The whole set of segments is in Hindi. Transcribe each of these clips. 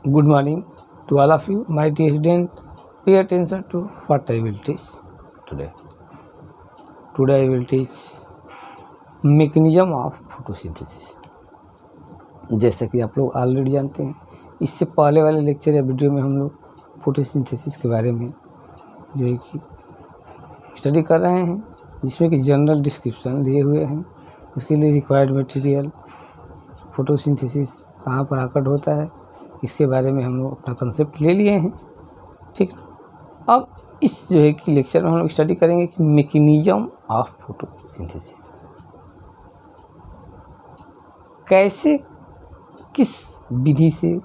Good morning to all of you, my dear student. Pay attention to what I will teach today. Today I will teach mechanism of photosynthesis. जैसा कि आप लोग ऑलरेडी जानते हैं, इससे पहले वाले लेक्चर या वीडियो में हम लोग फोटोसिंथेसिस के बारे में जो है कि स्टडी कर रहे हैं, जिसमें कि जनरल डिस्क्रिप्शन दिए हुए हैं, उसके लिए रिक्वायर्ड मटेरियल, फोटोसिंथेसिस कहाँ पर आकर होता है, इसके बारे में हम लोग अपना कंसेप्ट ले लिए हैं। ठीक, अब इस जो है कि लेक्चर में हम लोग स्टडी करेंगे कि मैकेनिज्म ऑफ फोटोसिंथेसिस, कैसे किस विधि से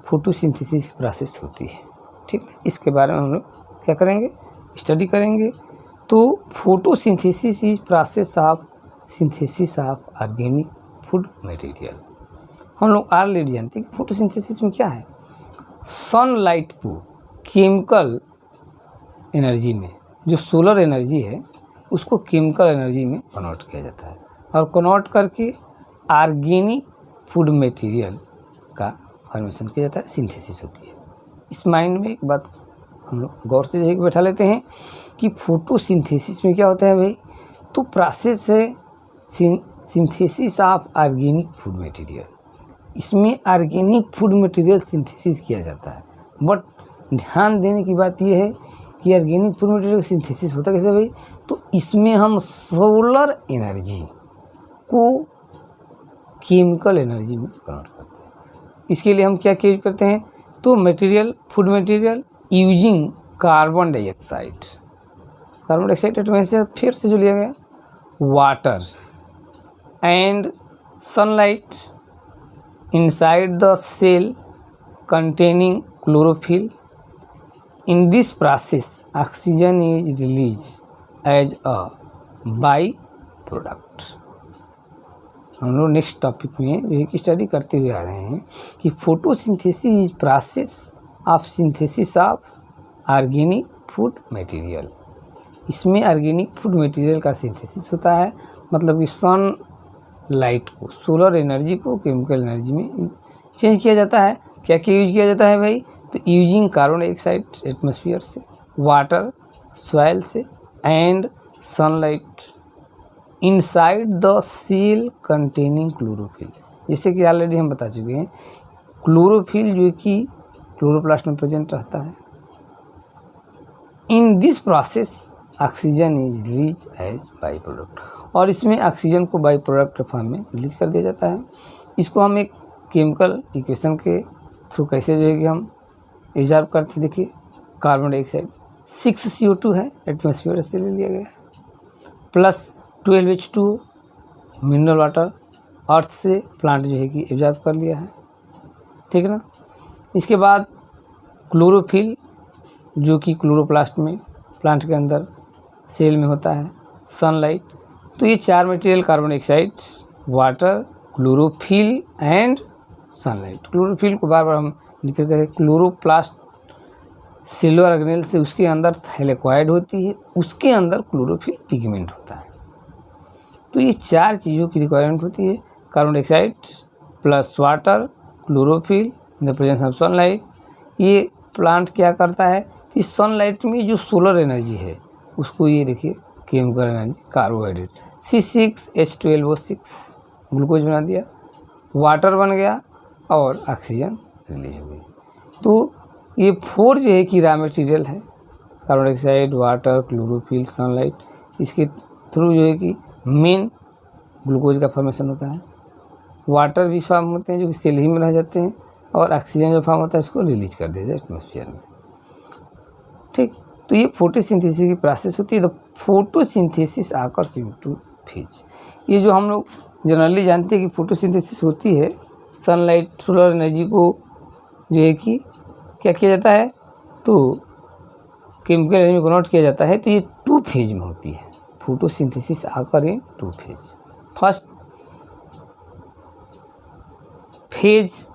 फोटोसिंथेसिस की प्रोसेस होती है। ठीक, इसके बारे में हम लोग क्या करेंगे, स्टडी करेंगे। तो photosynthesis is process of synthesis of organic food material. हम लोग ऑलरेडी जानते हैं कि फोटोसिंथेसिस में क्या है, सनलाइट को केमिकल एनर्जी में, जो सोलर एनर्जी है उसको केमिकल एनर्जी में कन्वर्ट किया जाता है और कन्वर्ट करके ऑर्गेनिक फूड मटेरियल का फॉर्मेशन किया जाता है, सिंथेसिस होती है। इस माइंड में एक बात हम लोग गौर से जो है बैठा लेते हैं कि फोटोसिंथेसिस में क्या होता है भाई, तो प्रोसेस है synthesis of organic food material. इसमें ऑर्गेनिक फूड मटेरियल सिंथेसिस किया जाता है, बट ध्यान देने की बात यह है कि ऑर्गेनिक फूड मटेरियल सिंथेसिस होता कैसे भाई, तो इसमें हम सोलर एनर्जी को केमिकल एनर्जी में कन्वर्ट करते हैं। इसके लिए हम क्या यूज करते हैं, तो material, food material using carbon dioxide. Carbon dioxide atmosphere फिर से जो लिया गया, water and sunlight inside the cell containing chlorophyll. In this process, oxygen is released as a by-product. हम लोग नेक्स्ट टॉपिक में एक स्टडी करते हुए आ रहे हैं कि photosynthesis is process of synthesis of organic food material. इसमें ऑर्गेनिक फूड मटेरियल का सिंथेसिस होता है, मतलब कि सन लाइट को, सोलर एनर्जी को केमिकल एनर्जी में चेंज किया जाता है। क्या क्या यूज किया जाता है भाई, तो यूजिंग कार्बन डाइऑक्साइड एटमॉस्फेयर से, वाटर सॉइल से and sunlight inside the cell containing chlorophyll. जैसे कि ऑलरेडी हम बता चुके हैं, क्लोरोफिल जो कि क्लोरोप्लास्ट में प्रेजेंट रहता है। In this process oxygen is release as by product, और इसमें ऑक्सीजन को बाई प्रोडक्ट फॉर्म में रिलीज कर दिया जाता है। इसको हम एक केमिकल इक्वेशन के थ्रू कैसे जो है कि हम एब्जॉर्ब करते हैं। देखिए, कार्बन डाइऑक्साइड 6 CO2 है, एटमॉस्फेयर से ले लिया गया, प्लस 12 H2O मिनरल वाटर अर्थ से प्लांट जो है कि एब्जॉर्ब कर लिया है। ठीक है ना। इसके बाद क्लोरोफिल जो कि क्लोरोप्लास्ट में, प्लांट के अंदर सेल में होता है, सनलाइट। तो ये चार material, carbon dioxide, water, chlorophyll and sunlight. Chlorophyll को बार बार हम निकल करें, क्लोरोप्लास्ट सेलुलर ऑर्गेनेल से उसके अंदर थैलेक्वाइड होती है, उसके अंदर क्लोरोफिल पिगमेंट होता है। तो ये चार चीज़ों की रिक्वायरमेंट होती है, carbon dioxide plus water, chlorophyll in the presence of sunlight. ये प्लांट क्या करता है, इस सनलाइट में जो सोलर एनर्जी है उसको, ये देखिए chemical energy, carbohydrate C6H12O6 glucose बना दिया, वाटर बन गया और ऑक्सीजन रिलीज हो गई। तो ये 4 जो है कि रॉ मटेरियल है, carbon dioxide, water, chlorophyll, sunlight. इसके थ्रू जो है कि मेन ग्लूकोज का फॉर्मेशन होता है, वाटर भी फॉर्म होते हैं जो कि सेल ही में रह जाते हैं, और ऑक्सीजन जो फॉर्म होता है उसको रिलीज कर दिया जाए एटमॉस्फेयर में। ठीक, तो ये फोटोसिंथेसिस की प्रोसेस होती है। The photosynthesis occurs into phase. ये जो हम लोग जनरली जानते हैं कि फोटोसिंथेसिस होती है, सनलाइट सोलर एनर्जी को जो है कि क्या किया जाता है, तो केमिकल एनर्जी में कन्वर्ट किया जाता है। तो ये 2 फेज में होती है, फोटोसिंथेसिस आकर इन 2 phase. First phase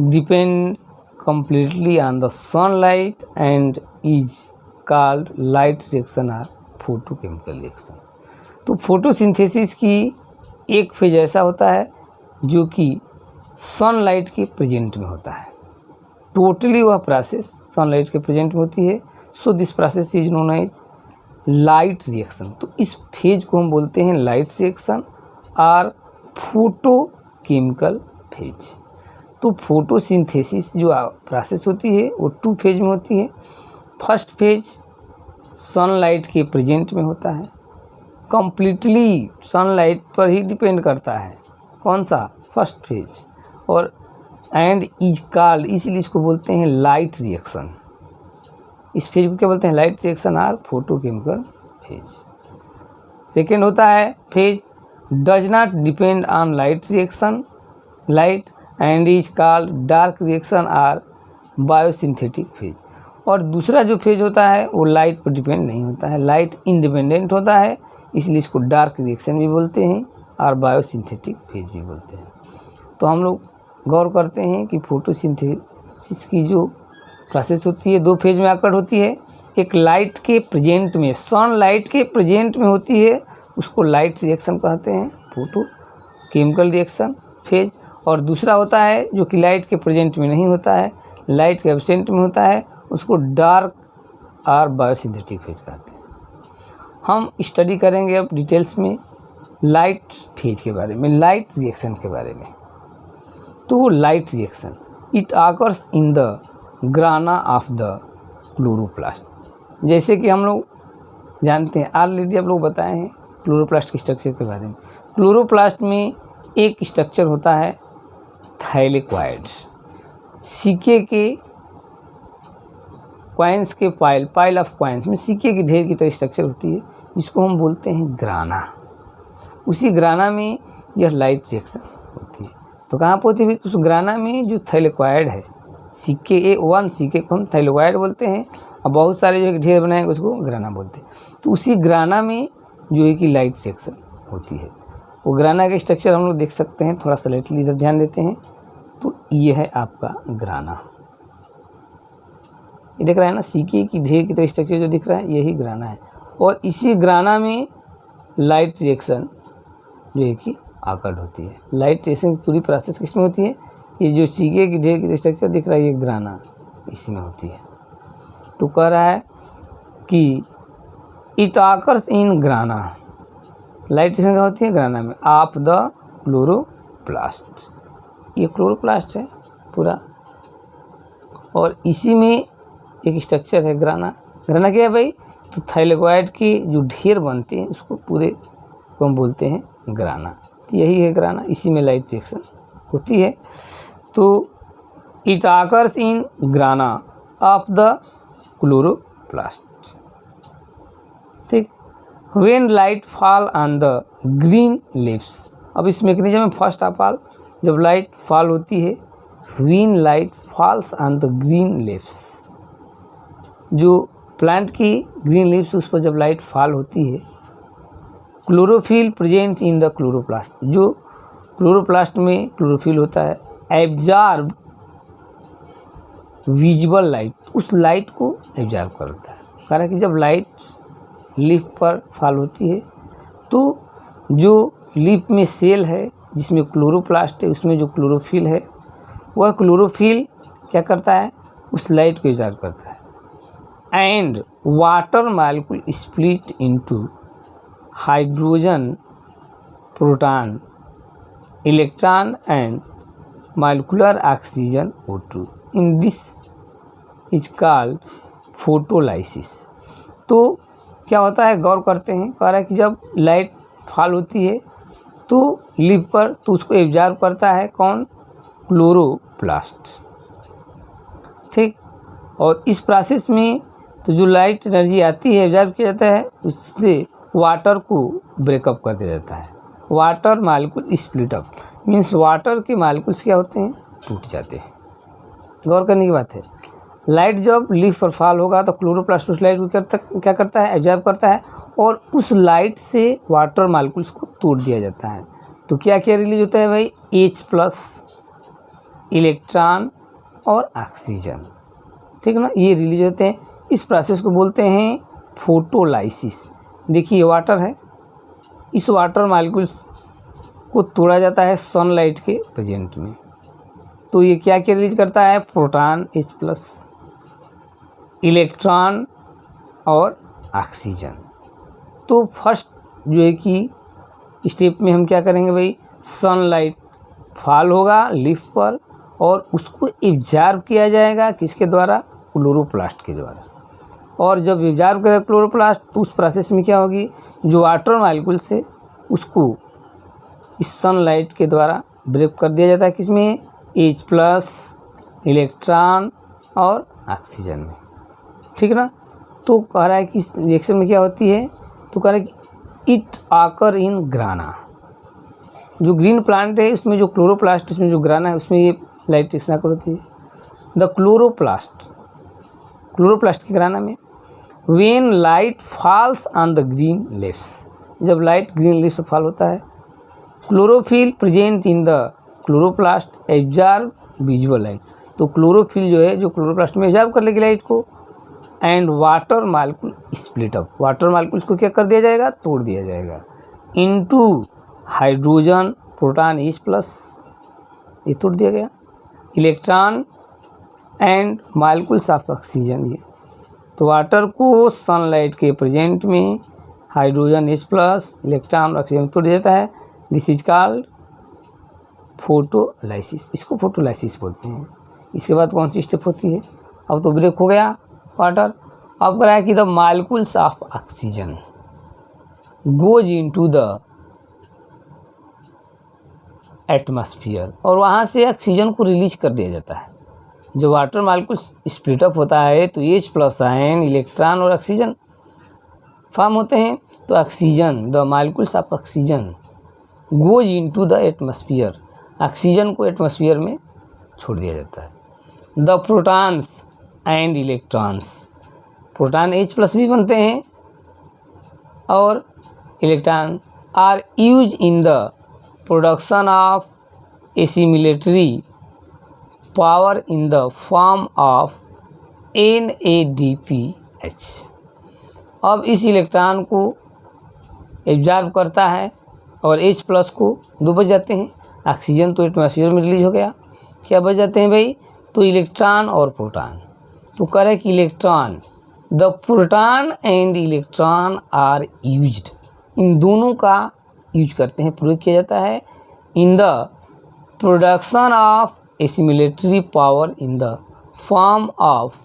depend completely on the sunlight and is called light reaction or photochemical reaction। तो फोटोसिंथेसिस की एक फेज ऐसा होता है जो कि सनलाइट के प्रेजेंट में होता है, टोटली वह प्रोसेस सनलाइट के प्रेजेंट में होती है। So this process is known as light reaction. तो इस फेज को हम बोलते हैं लाइट रिएक्शन और फोटोकेमिकल फेज। तो फोटोसिंथेसिस जो प्रोसेस होती है वो 2 फेज में होती है। फर्स्ट फेज सनलाइट के प्रेजेंट में होता है, कंप्लीटली सनलाइट पर ही डिपेंड करता है कौन सा फर्स्ट फेज, और एंड इज कॉल्ड, इसलिए इसको बोलते हैं लाइट रिएक्शन। इस फेज को क्या बोलते हैं? लाइट रिएक्शन और फोटोकेमिकल फेज। सेकेंड होता है phase does not depend on light reaction light and is called dark reaction और बायोसिंथेटिक फेज। और दूसरा जो फेज होता है वो लाइट पर डिपेंड नहीं होता है, लाइट इंडिपेंडेंट होता है, इसलिए इसको डार्क रिएक्शन भी बोलते हैं और बायोसिंथेटिक फेज भी बोलते हैं। तो हम लोग गौर करते हैं कि फोटोसिंथेसिस की जो प्रोसेस होती है 2 फेज में आकर होती है। एक लाइट के प्रेजेंट में, सनलाइट के प्रेजेंट में होती है, उसको लाइट रिएक्शन कहते हैं, फोटोकेमिकल रिएक्शन फेज। और दूसरा होता है जो कि लाइट के प्रेजेंट में नहीं होता है, लाइट के एब्सेंट में होता है, उसको डार्क और बायोसिंथेटिक फेज कहते हैं। हम स्टडी करेंगे अब डिटेल्स में लाइट फेज के बारे में, लाइट रिएक्शन के बारे में। तो light reaction it occurs in the ग्राना of the chloroplast. जैसे कि हम लोग जानते हैं, ऑलरेडी आप लोग बताए हैं क्लोरोप्लास्ट के स्ट्रक्चर के बारे में। क्लोरोप्लास्ट में एक स्ट्रक्चर होता है थाइलेक्वाइड, सिक्के के कॉइन्स के पाइल ऑफ कॉइन्स में सिक्के की ढेर की तरह स्ट्रक्चर होती है, जिसको हम बोलते हैं ग्राना। उसी ग्राना में यह लाइट रिएक्शन होती है। तो कहाँ पर होती है? उस ग्राना में जो थाइलेक्वाइड है, सिक्के A1 सिक्के को हम थाइलेक्वाइड बोलते हैं, और बहुत सारे जो ढेर बनाए उसको ग्राना बोलते हैं। तो उसी ग्राना में जो है कि लाइट रिएक्शन होती है। वो ग्राना का स्ट्रक्चर हम लोग देख सकते हैं, थोड़ा सा लाइटली इधर ध्यान देते हैं। तो ये है आपका ग्राना, ये दिख रहा है ना, सिक्के की ढेर की तरह स्ट्रक्चर जो दिख रहा है यही ग्राना है। और इसी ग्राना में लाइट रिएक्शन जो है कि आकर होती है। लाइट रिएक्शन की पूरी प्रोसेस किस में होती है? ये जो सिक्के की ढेर की तरह स्ट्रक्चर दिख रहा है ये ग्राना, इसी में होती है। तो कह रहा है कि it occurs in ग्राना, light reaction क्या होती है? ग्राना में ऑफ द क्लोरोप्लास्ट। ये क्लोरोप्लास्ट है पूरा, और इसी में एक स्ट्रक्चर है ग्राना। ग्राना क्या है भाई? तो थाइलेक्वाइड के जो ढेर बनते हैं उसको पूरे को हम बोलते हैं ग्राना। तो यही है ग्राना, इसी में लाइट रिएक्शन होती है। तो it occurs in grana of the chloroplast. ठीक, when light fall on the green leaves. अब इस मैकेनिज्म में फर्स्ट ऑफ ऑल जब लाइट फॉल होती है, when light falls on the green leaves, जो प्लांट की ग्रीन लीव्स उस पर जब लाइट फॉल होती है, chlorophyll present in the chloroplast, जो क्लोरोप्लास्ट में क्लोरोफिल होता है, एब्जॉर्ब विजिबल लाइट, उस लाइट को एब्जॉर्ब करता है। कारण कि जब लाइट लीफ पर फॉल होती है तो जो लीफ में सेल है जिसमें क्लोरोप्लास्ट है, उसमें जो क्लोरोफिल है, वह क्लोरोफिल क्या करता है? उस लाइट को एब्जॉर्ब करता है। And water molecule split into hydrogen, proton, electron and molecular oxygen O2। In this is called photolysis. तो क्या होता है, गौर करते हैं, कह रहा है कि जब लाइट फॉल होती है तो लीफ पर, तो उसको एब्जॉर्ब करता है कौन? क्लोरोप्लास्ट। ठीक, और इस प्रोसेस में तो जो लाइट एनर्जी आती है एब्जॉर्ब किया जाता है, उससे वाटर को ब्रेकअप कर दिया जाता है। Water molecule split up means water के मॉलिक्यूल्स क्या होते हैं? टूट जाते हैं। गौर करने की बात है, लाइट जब लीफ पर फॉल होगा तो क्लोरोप्लास्ट उस लाइट को क्या करता है? एब्जॉर्ब करता है, और उस लाइट से वाटर मॉलिक्यूल्स को तोड़ दिया जाता है। तो क्या क्या रिलीज होता है भाई? H+, इलेक्ट्रॉन और ऑक्सीजन। ठीक है ना, ये रिलीज होते हैं। इस प्रोसेस को बोलते हैं फोटोलाइसिस। देखिए वाटर है, इस वाटर मॉलिक्यूल्स को तोड़ा जाता है सनलाइट के प्रेजेंट में, तो ये क्या क्या रिलीज करता है, प्रोटॉन H+, इलेक्ट्रॉन और ऑक्सीजन। तो फर्स्ट जो है कि स्टेप में हम क्या करेंगे भाई, सनलाइट फॉल होगा लीफ पर और उसको एब्जॉर्ब किया जाएगा किसके द्वारा, क्लोरोप्लास्ट के द्वारा। और जब एब्जॉर्ब करेगा क्लोरोप्लास्ट तो उस प्रोसेस में क्या होगी, जो वाटर मॉलिक्यूल से उसको इस सनलाइट के द्वारा ब्रेक कर दिया जाता है किसमें, H+, इलेक्ट्रॉन और ऑक्सीजन में। ठीक है ना। तो कह रहा है कि इस रिएक्शन में क्या होती है, तो कह रहा है कि इट आकर इन ग्राना, जो ग्रीन प्लांट है उसमें जो क्लोरोप्लास्ट, उसमें जो ग्राना है उसमें ये लाइट रिएक्शन होती है। द क्लोरोप्लास्ट के ग्राना में when light falls on the green leaves, जब लाइट ग्रीन लीव्स पर फॉल होता है, chlorophyll present in the chloroplast absorb visual light, तो क्लोरोफिल जो है जो क्लोरोप्लास्ट में एब्जॉर्ब कर लेगी लाइट को, and water molecule split up, water molecules को क्या कर दिया जाएगा, तोड़ दिया जाएगा, इनटू हाइड्रोजन प्रोटॉन H+, ये तोड़ दिया गया, electron and molecules of oxygen. ये तो वाटर को सनलाइट के प्रेजेंट में हाइड्रोजन H+, इलेक्ट्रॉन ऑक्सीजन तोड़ देता है। दिस इज कॉल्ड फोटोलाइसिस, इसको फोटोलाइसिस बोलते हैं। इसके बाद कौन सी स्टेप होती है, अब तो ब्रेक हो गया वाटर, अब कह रहा है कि the molecules of oxygen goes into the atmosphere, और वहाँ से ऑक्सीजन को रिलीज कर दिया जाता है। जब वाटर मॉलिक्यूल स्प्लिट अप होता है तो H+ आयन, इलेक्ट्रॉन और ऑक्सीजन फॉर्म होते हैं। तो oxygen, the molecules of oxygen goes into the atmosphere, oxygen को एटमॉस्फेयर में छोड़ दिया जाता है। The protons and electrons, proton H+ भी बनते हैं और electron are use in the production of assimilatory power in the form of NADPH। अब इस इलेक्ट्रॉन को एब्जॉर्ब करता है और H+ को दो बच जाते हैं, ऑक्सीजन तो एटमॉस्फेयर में रिलीज हो गया, क्या बच जाते हैं भाई, तो इलेक्ट्रॉन और प्रोटॉन। तो कह रहे कि electron, the proton and electron are used, इन दोनों का यूज करते हैं, प्रयोग किया जाता है, in the production of assimilatory power in the form of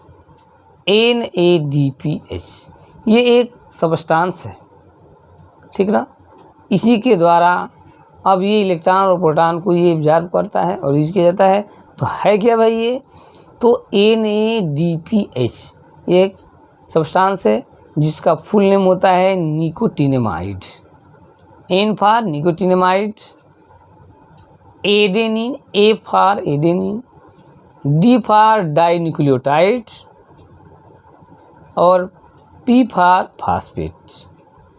NADPH। ये एक सबस्टांस है, ठीक ना। इसी के द्वारा अब ये इलेक्ट्रॉन और प्रोटॉन को ये एब्जॉर्ब करता है और यूज किया जाता है। तो है क्या भाई ये, तो NADPH ये एक सबस्टांस है जिसका फुल नेम होता है nicotinamide. N for nicotinamide, adenine, A for adenine, D for dinucleotide और P फॉर फास्फेट।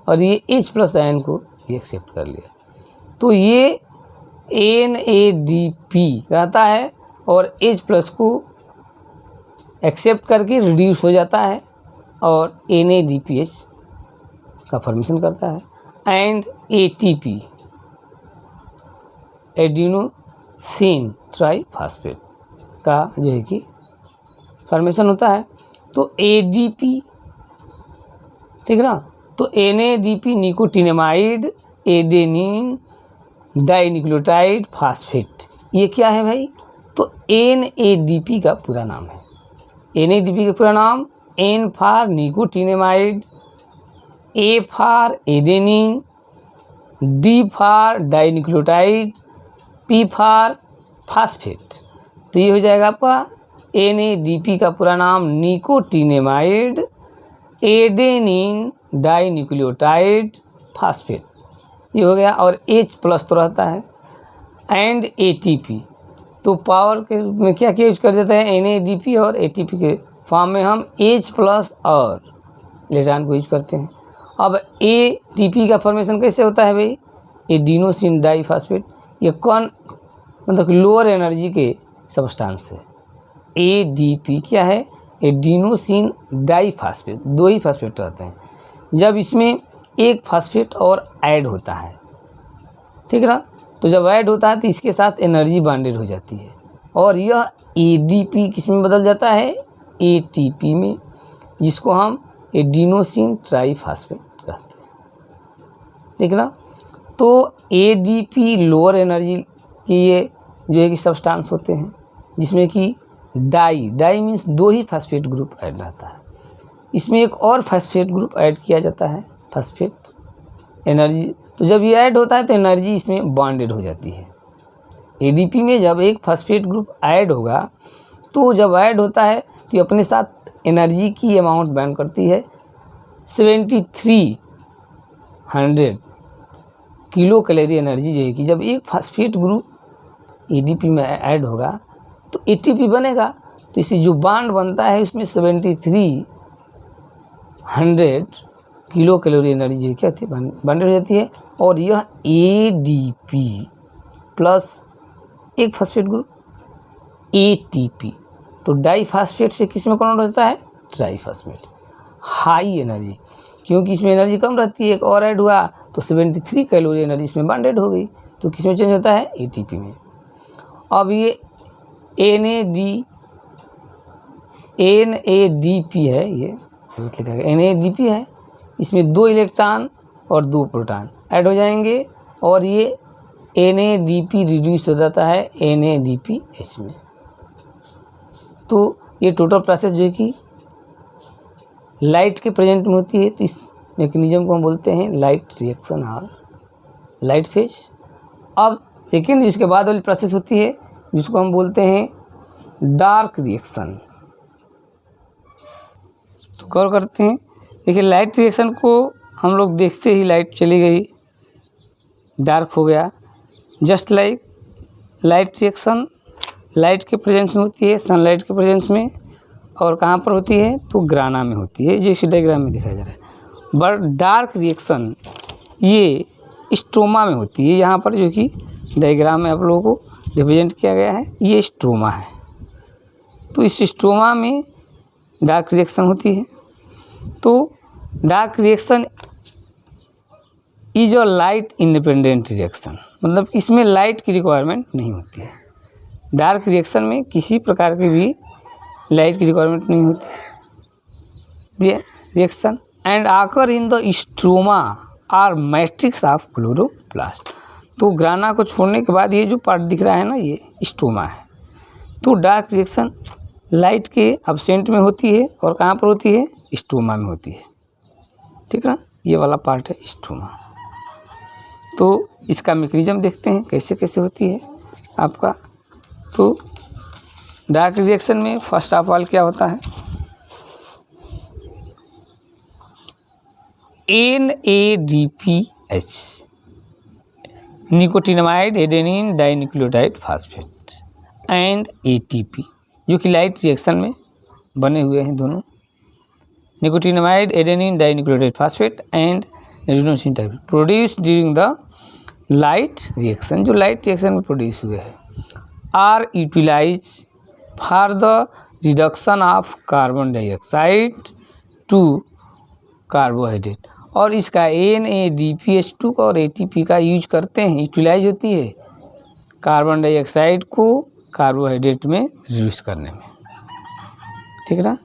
और ये H+ आयन को ये एक्सेप्ट कर लिया, तो ये NADP रहता है और H+ को एक्सेप्ट करके रिड्यूस हो जाता है और NADPH का फॉर्मेशन करता है। एंड ATP, एडिनोसिन ट्राइफॉस्फेट का जो है कि फॉर्मेशन होता है। तो ADP, ठीक है ना। तो NADP nicotinamide, adenine, dinucleotide, phosphate, ये क्या है भाई, तो NADP का पूरा नाम है। NADP का पूरा नाम, N for nicotinamide, A for adenine, D for dinucleotide, P for phosphate. तो ये हो जाएगा आपका NADP का पूरा नाम निकोटिनेमाइड, एडेनिन, डाइन्यूक्लियोटाइड, फास्फेट, ये हो गया। और H+ तो रहता है। एंड ATP, तो पावर के रूप में क्या क्या यूज कर देता है, NADP और ATP के फॉर्म में हम H+ और इलेक्ट्रॉन को यूज करते हैं। अब ATP का फॉर्मेशन कैसे होता है भाई, एडिनोसिन डाइफॉस्फेट, ये कौन मतलब लोअर एनर्जी के सबस्टांस है। ADP क्या है, एडिनोसिन डाइफॉस्फेट, दो ही फॉस्फेट रहते हैं। जब इसमें एक फॉस्फेट और ऐड होता है, ठीक है ना, तो जब ऐड होता है तो इसके साथ एनर्जी बॉन्डेड हो जाती है, और यह एडीपी किस में बदल जाता है, एटीपी में, जिसको हम एडिनोसिन ट्राइफॉस्फेट कहते हैं। ठीक ना। तो एडीपी लोअर एनर्जी की ये जो है कि सब्सटेंस होते हैं, जिसमें कि डाई मीन्स 2 ही फॉस्फेट ग्रुप ऐड रहता है। इसमें एक और फॉस्फेट ग्रुप ऐड किया जाता है, फॉस्फेट एनर्जी। तो जब ये ऐड होता है तो एनर्जी इसमें बॉन्डेड हो जाती है। एडीपी में जब एक फॉस्फेट ग्रुप ऐड होगा तो जब ऐड होता है तो ये अपने साथ एनर्जी की अमाउंट बैन करती है 7300 किलो कैलोरी एनर्जी जो है कि जब एक फॉस्फेट ग्रुप एडीपी में ऐड होगा तो एटीपी बनेगा। तो इससे जो बॉन्ड बनता है उसमें 7300 किलो कैलोरी एनर्जी जो क्या होती है बॉन्डेड हो जाती है। और यह एडीपी प्लस एक फॉस्फेट ग्रुप एटीपी, तो डाइफॉस्फेट से किस में कन्वर्ट होता है, ट्राइफॉस्फेट। हाई एनर्जी, क्योंकि इसमें एनर्जी कम रहती है, एक और ऐड हुआ तो 73 कैलोरी एनर्जी इसमें बॉन्डेड हो गई, तो किस में चेंज होता है, एटीपी में। अब ये एनएडीपी है, ये एनएडीपी है, इसमें 2 इलेक्ट्रॉन और 2 प्रोटॉन ऐड हो जाएंगे और ये एनएडीपी रिड्यूस हो जाता है एनएडीपीएच में। तो ये टोटल प्रोसेस जो है कि लाइट के प्रेजेंट में होती है, तो इस मैकेनिज्म को हम बोलते हैं लाइट रिएक्शन और लाइट फेज। अब सेकेंड जिसके बाद वाली प्रोसेस होती है जिसको हम बोलते हैं डार्क रिएक्शन। तो गौर करते हैं, देखिए लाइट रिएक्शन को हम लोग देखते ही लाइट चली गई, डार्क हो गया। Just like light reaction light के प्रेजेंस में होती है, सनलाइट के प्रेजेंस में, और कहाँ पर होती है, तो ग्राना में होती है, जैसे डायग्राम में दिखाया जा रहा है। बट डार्क रिएक्शन ये स्ट्रोमा में होती है, यहाँ पर जो कि डायग्राम में आप लोगों को रिप्रेजेंट किया गया है, ये स्ट्रोमा है। तो इस स्ट्रोमा में डार्क रिएक्शन होती है। तो dark reaction is a light independent reaction, मतलब इसमें लाइट की रिक्वायरमेंट नहीं होती है। डार्क रिएक्शन में किसी प्रकार की भी लाइट की रिक्वायरमेंट नहीं होती है। Reaction and occur in the stroma or matrix of chloroplast. तो ग्राना को छोड़ने के बाद ये जो पार्ट दिख रहा है ना, ये स्ट्रोमा है। तो डार्क रिएक्शन लाइट के एब्सेंट में होती है और कहाँ पर होती है, स्ट्रोमा में होती है। ठीक है ना, ये वाला पार्ट है स्ट्रोमा। तो इसका मैकेनिज्म देखते हैं कैसे कैसे होती है आपका। तो डार्क रिएक्शन में फर्स्ट ऑफ ऑल क्या होता है, NADPH nicotinamide adenine dinucleotide phosphate and ATP, जो कि लाइट रिएक्शन में बने हुए हैं दोनों, nicotinamide adenine dinucleotide phosphate and adenosine type, produce during the light reaction, जो लाइट रिएक्शन में प्रोड्यूस हुए हैं, are utilise for the reduction of carbon dioxide to carbohydrate. और इसका NADPH2 और ATP का यूज करते हैं, यूटिलाइज होती है कार्बन डाइऑक्साइड को कार्बोहाइड्रेट में रिड्यूस करने में। ठीक है ना,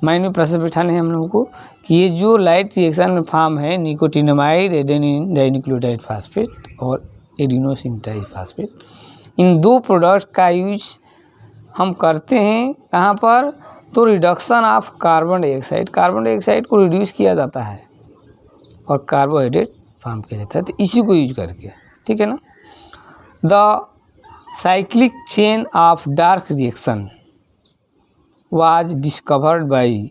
माइंड में प्रोसेस बिठाने हैं हम लोगों को कि ये जो लाइट रिएक्शन में फॉर्म है निकोटिनामाइड एडेनिन डाइन्यूक्लियोटाइड फास्फेट और एडिनोसिन ट्राइफॉस्फेट, इन 2 प्रोडक्ट का यूज हम करते हैं कहाँ पर, तो रिडक्शन ऑफ कार्बन डाइऑक्साइड को रिड्यूस किया जाता है और कार्बोहाइड्रेट फॉर्म किया जाता है, तो इसी को यूज करके। ठीक है ना। The cyclic chain of dark reaction was discovered by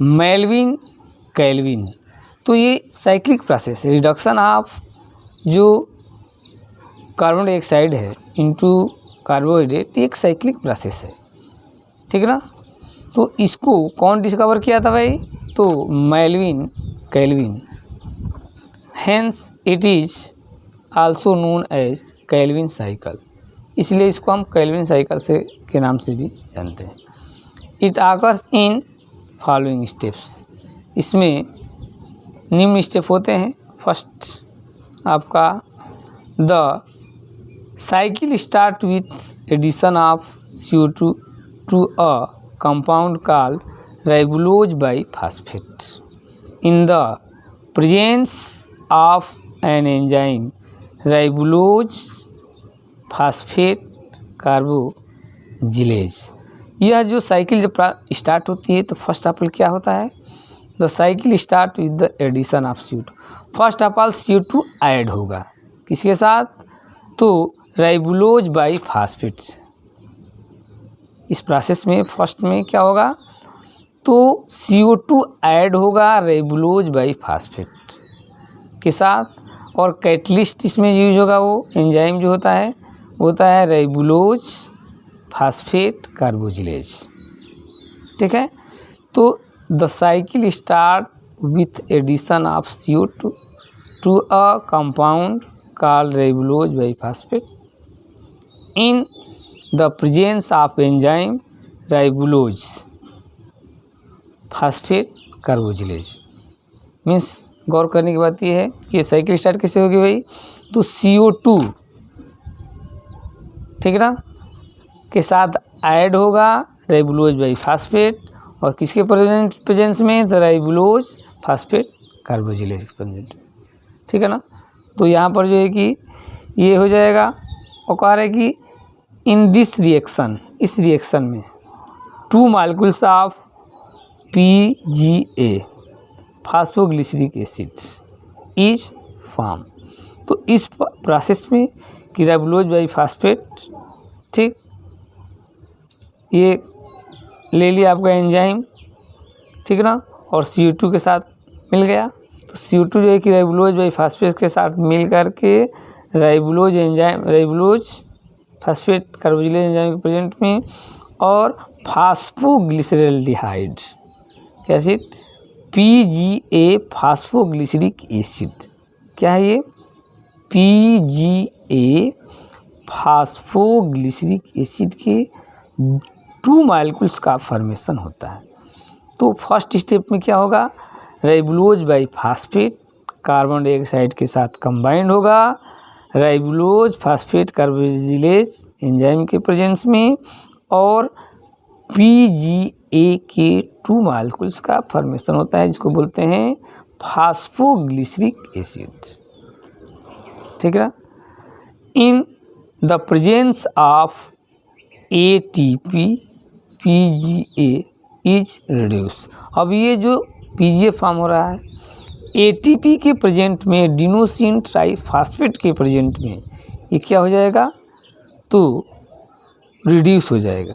Melvin Calvin. तो ये साइक्लिक प्रोसेस है, रिडक्शन ऑफ जो कार्बन डाइऑक्साइड है इनटू कार्बोहाइड्रेट, एक साइक्लिक प्रोसेस है। ठीक है ना। तो इसको कौन डिस्कवर किया था भाई, तो Melvin Calvin, hence it is also known as Calvin cycle, इसलिए इसको हम कैल्विन साइकिल से के नाम से भी जानते हैं। It occurs in following steps, इसमें निम्न स्टेप होते हैं। फर्स्ट आपका the cycle start with addition of CO2 to a compound called ribulose biphosphate. In the presence of an enzyme ribulose phosphate कार्बोजिलेज, यह जो साइकिल जब स्टार्ट होती है तो फर्स्ट ऑफ ऑल क्या होता है, the cycle start with the addition of CO2। First of all CO2 add होगा किसके साथ, तो राइबुलोज बाइफॉस्फेट्स। इस प्रोसेस में फर्स्ट में क्या होगा, तो CO2 ऐड होगा राइबुलोज बाइफॉस्फेट के साथ, और कैटलिस्ट इसमें यूज होगा, वो एंजाइम जो होता है वो होता है राइबुलोज फास्फेट कार्बोजिलेज। ठीक है, तो the cycle start with addition of CO2 to a compound called ribulose biphosphate in the presence of enzyme ribulose phosphate carboxylase. Means गौर करने की बात यह है कि साइकिल स्टार्ट कैसे होगी भाई, तो CO2 ठीक है ना के साथ ऐड होगा राइबुलोज बाइफॉस्फेट, और किसके प्रेजेंस में, तो राइबुलोज फास्फेट कार्बोजिलेज के प्रेजेंट। ठीक है ना, तो यहाँ पर जो है कि ये हो जाएगा, और कह रहा है कि इन दिस रिएक्शन, इस रिएक्शन में 2 molecules of PGA phosphoglyceric acid is form. तो इस प्रोसेस में कि राइबुलोज बाइफॉस्फेट, ठीक, ये ले लिया आपका एंजाइम, ठीक है ना, और CO2 के साथ मिल गया, तो CO2 जो है कि राइबुलोज बाइफॉस्फेट के साथ मिल करके ribulose enzyme, ribulose phosphate carboxylase enzyme के प्रेजेंट में, और phosphoglyceraldehyde acid PGA phosphoglyceric acid, क्या है ये, PGA फास्फोग्लिसरिक एसिड के 2 मॉलिक्यूल्स का फॉर्मेशन होता है। तो फर्स्ट स्टेप में क्या होगा, राइबुलोज बाइफॉस्फेट कार्बन डाइऑक्साइड के साथ कंबाइंड होगा राइबुलोज फास्फेट कार्बोजिलेज एंजाइम के प्रेजेंस में, और PGA के 2 मॉलिक्यूल्स का फॉर्मेशन होता है, जिसको बोलते हैं फास्फोग्लिसरिक एसिड। ठीक है ना, इन the presence of ATP PGA is reduce. अब ये जो PGA फॉर्म हो रहा है ATP के प्रेजेंट में, डिनोसिन ट्राइफॉस्फेट के प्रेजेंट में, ये क्या हो जाएगा, तो रिड्यूस हो जाएगा।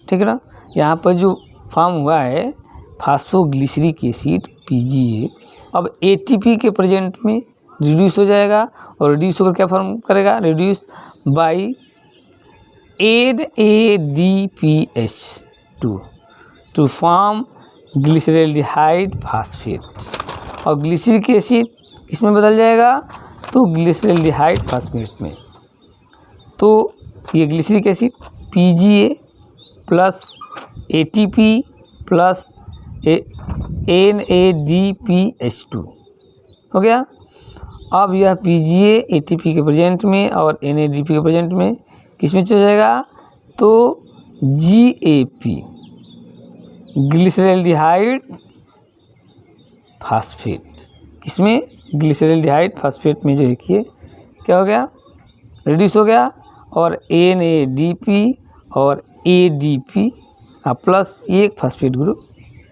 ठीक है ना, यहाँ पर जो फॉर्म हुआ है फास्फोग्लिसरिक एसिड PGA, अब ATP के प्रेजेंट में रिड्यूस हो जाएगा, और रिड्यूस होकर क्या फॉर्म करेगा, reduce by ADPH2 to form glyceraldehyde phosphate, और ग्लिसरिक एसिड किसमें बदल जाएगा, तो ग्लिसरल्डिहाइड फास्फेट में। तो ये glyceric acid PGA plus ATP plus NADPH2 हो गया। अब यह PGA ATP के प्रेजेंट में और NADP के प्रेजेंट में किसमें चल जाएगा, तो GAP ग्लिसरल्डिहाइड फास्फेट, किसमें, ग्लिसरल्डिहाइड फास्फेट में जो है कि क्या हो गया, रिड्यूस हो गया, और NADP और ADP प्लस एक फास्फेट ग्रुप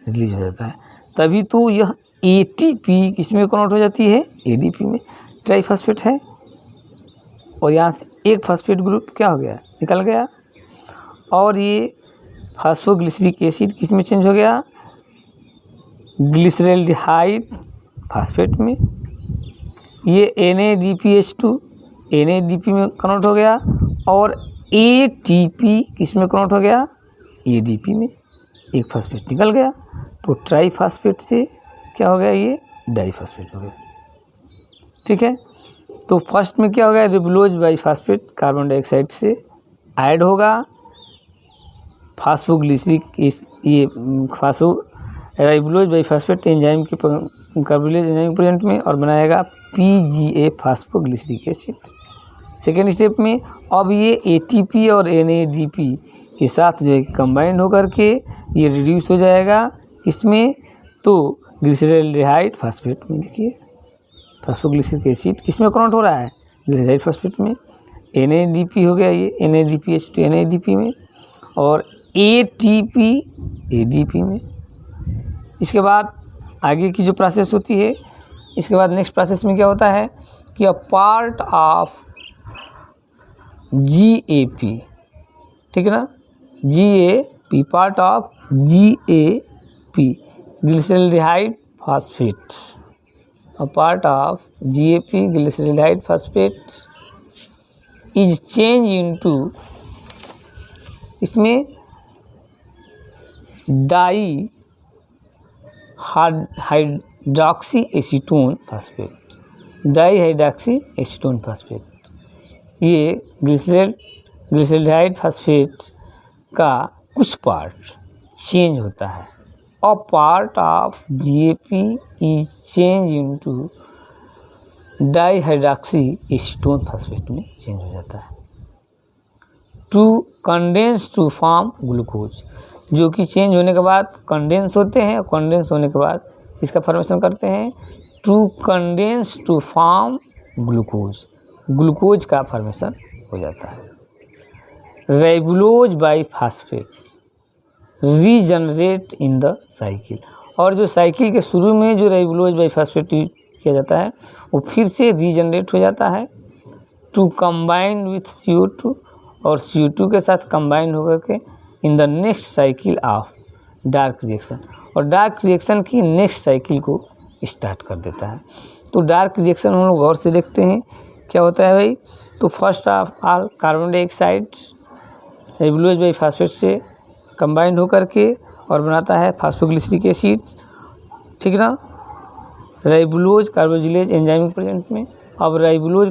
रिलीज हो जाता है। तभी तो यह ATP किसमें कन्वर्ट हो जाती है, ADP में, ट्राइफॉस्फेट है, और यहाँ से एक फास्फेट ग्रुप क्या हो गया, निकल गया, और ये फास्फोग्लिसरिक एसिड किसमें चेंज हो गया, ग्लिसरल्डिहाइड फास्फेट में। ये NADPH2 NADP में कन्वर्ट हो गया, और ATP किसमें कन्वर्ट हो गया, ADP में, एक फास्फेट निकल गया, तो ट्राइफॉस्फेट से क्या हो गया, ये डाइफॉस्फेट हो गया। ठीक है, तो फर्स्ट में क्या हो गया, राइबुलोज बाइफॉस्फेट कार्बन डाइऑक्साइड से ऐड होगा फास्फोग्लिसरिक, ये फास्फो राइबुलोज बाइफॉस्फेट एंजाइम के कार्बोजिलेज एंजाइम प्रेजेंट में, और बनाएगा PGA phosphoglyceric acid. Second step में अब ये ATP और NADP के साथ जो है कंबाइंड होकर के ये रिड्यूस हो जाएगा इसमें, तो ग्लिसरॉल्डिहाइड फास्फेट में देखिए फास्फोग्लिसरिक एसिड किस में कन्वर्ट हो रहा है, ग्लिसरॉल्ड फास्फेट में। NADP हो गया ये NADPH2 NADP में, और ATP ADP में। इसके बाद आगे की जो प्रोसेस होती है, इसके बाद नेक्स्ट प्रोसेस में क्या होता है कि अ पार्ट ऑफ GAP, ठीक है ना, GAP part of GAP glyceraldehyde phosphate, a part of GAP glyceraldehyde phosphate is change into, इसमें dihydroxy acetone phosphate, dihydroxy acetone phosphate, ये ग्लिसरॉल्डिहाइड फास्फेट का कुछ पार्ट चेंज होता है। A part of GAP is change into dihydroxy acetone phosphate में चेंज हो जाता है, to condense to form glucose, जो कि चेंज होने के बाद कंडेंस होते हैं, कंडेंस होने के बाद इसका फॉर्मेशन करते हैं to condense to form glucose, glucose का फॉर्मेशन हो जाता है। Ribulose bi phosphate regenerate in the cycle, और जो साइकिल के शुरू में जो राइबोलोज बाई फास्फेट यूज किया जाता है वो फिर से रीजनरेट हो जाता है टू कंबाइन विथ CO2, और CO2 के साथ कंबाइन होकर के in the next cycle of dark reaction, और डार्क रिएक्शन की नेक्स्ट साइकिल को स्टार्ट कर देता है। तो डार्क रिएक्शन हम लोग गौर से देखते हैं क्या होता है भाई। तो first of all carbon dioxide राइबोलोज bi phosphate से कंबाइंड होकर के और बनाता है फास्फोग्लिसरिक एसिड, ठीक ना, राइबोलोज कार्बोजिलेज एंजाइमिक प्रेजेंट में। अब राइबोलोज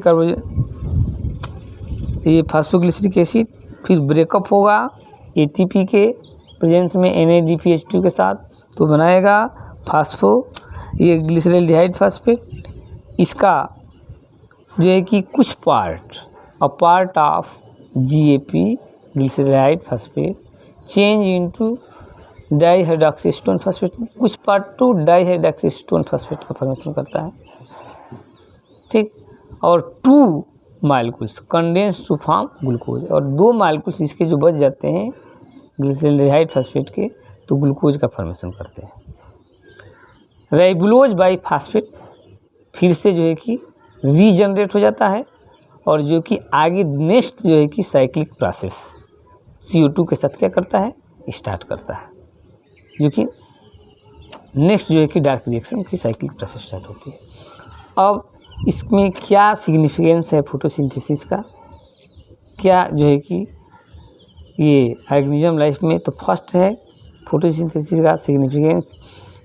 ये फास्फोग्लिसरिक एसिड फिर ब्रेकअप होगा ATP के प्रेजेंस में NADPH2 के साथ, तो बनाएगा फास्फो ये ग्लिसरॉल्डिहाइड फास्फेट। इसका जो है कि कुछ part a part of GAP glyceraldehyde phosphate change into dihydroxy acetone phosphate, कुछ part two dihydroxy acetone phosphate का फॉर्मेशन करता है, ठीक। और 2 molecules condense to form glucose, और 2 मालिक्यूल्स इसके जो बच जाते हैं ग्लिसरॉल्डिहाइड फास्फेट के, तो ग्लूकोज का फॉर्मेशन करते हैं। राइबोलोज बाई फास्फेट फिर से जो है कि रीजनरेट हो जाता है, और जो कि आगे नेक्स्ट जो है कि साइक्लिक प्रोसेस CO2 के साथ क्या करता है, स्टार्ट करता है, जो कि नेक्स्ट जो है कि डार्क रिएक्शन की साइक्लिक प्रोसेस स्टार्ट होती है। अब इसमें क्या सिग्निफिकेंस है फोटोसिंथेसिस का, क्या जो है कि ये ऑर्गेनिज्म लाइफ में, तो फर्स्ट है फोटोसिंथेसिस का सिग्निफिकेंस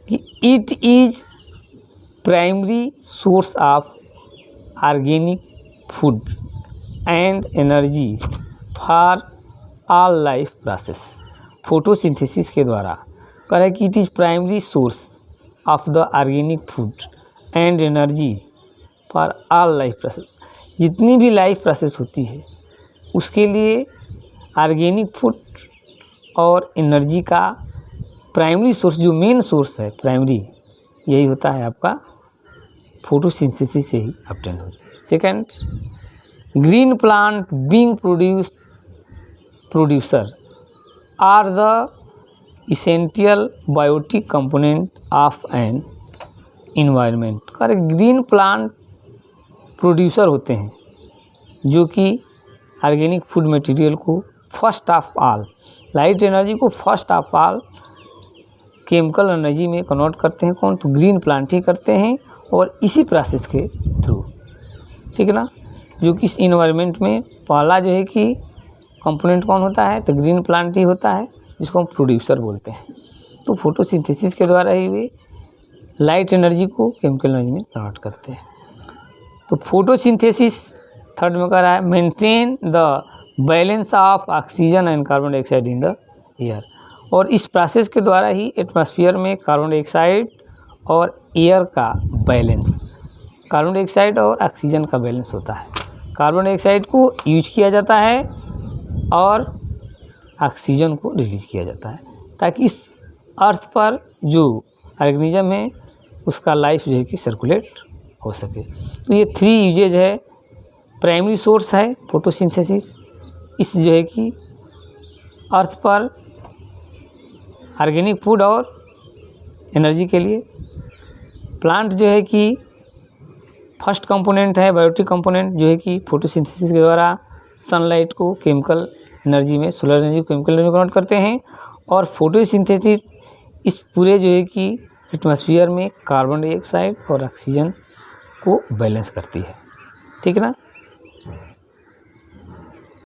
कि it is primary source of organic food and energy for all life process. Photosynthesis के द्वारा कह रहा है कि it is primary source of the organic food and energy for all life process, जितनी भी लाइफ प्रोसेस होती है उसके लिए ऑर्गेनिक फूड और एनर्जी का प्राइमरी सोर्स, जो मेन सोर्स है प्राइमरी, यही होता है आपका फोटोसिंथेसिस से ही ऑब्टेन होता है। Second, green plant being producer are the essential biotic component of an environment. अरे ग्रीन प्लांट प्रोड्यूसर होते हैं जो कि ऑर्गेनिक फूड मटेरियल को first of all, light energy को first of all chemical energy में कन्वर्ट करते हैं। कौन? तो ग्रीन प्लांट ही करते हैं, और इसी प्रोसेस के थ्रू, ठीक है ना, जो कि इस इन्वायरमेंट में पहला जो है कि कंपोनेंट कौन होता है, तो ग्रीन प्लांट ही होता है, जिसको हम प्रोड्यूसर बोलते हैं। तो फोटोसिंथेसिस के द्वारा ही वे लाइट एनर्जी को केमिकल एनर्जी में कन्वर्ट करते हैं। तो फोटोसिंथेसिस थर्ड में कह रहा है maintain the balance of oxygen and carbon dioxide in the air, और इस प्रोसेस के द्वारा ही एटमॉस्फेयर में कार्बन डाइऑक्साइड और एयर का बैलेंस, कार्बन डाइऑक्साइड और ऑक्सीजन का बैलेंस होता है। कार्बन डाइऑक्साइड को यूज किया जाता है और ऑक्सीजन को रिलीज किया जाता है, ताकि इस अर्थ पर जो ऑर्गेनिज्म है उसका लाइफ जो है कि सर्कुलेट हो सके। तो ये 3 यूजेज है। प्राइमरी सोर्स है फोटोसिंथेसिस, इस जो है कि अर्थ पर ऑर्गेनिक फूड और एनर्जी के लिए। प्लांट जो है कि फर्स्ट कंपोनेंट है, बायोटिक कंपोनेंट, जो है कि फोटोसिंथेसिस के द्वारा सनलाइट को केमिकल एनर्जी में, सोलर एनर्जी को केमिकल एनर्जी में कन्वर्ट करते हैं। और फोटोसिंथेसिस इस पूरे जो है कि एटमॉस्फेयर में कार्बन डाइऑक्साइड और ऑक्सीजन को बैलेंस करती है, ठीक है ना।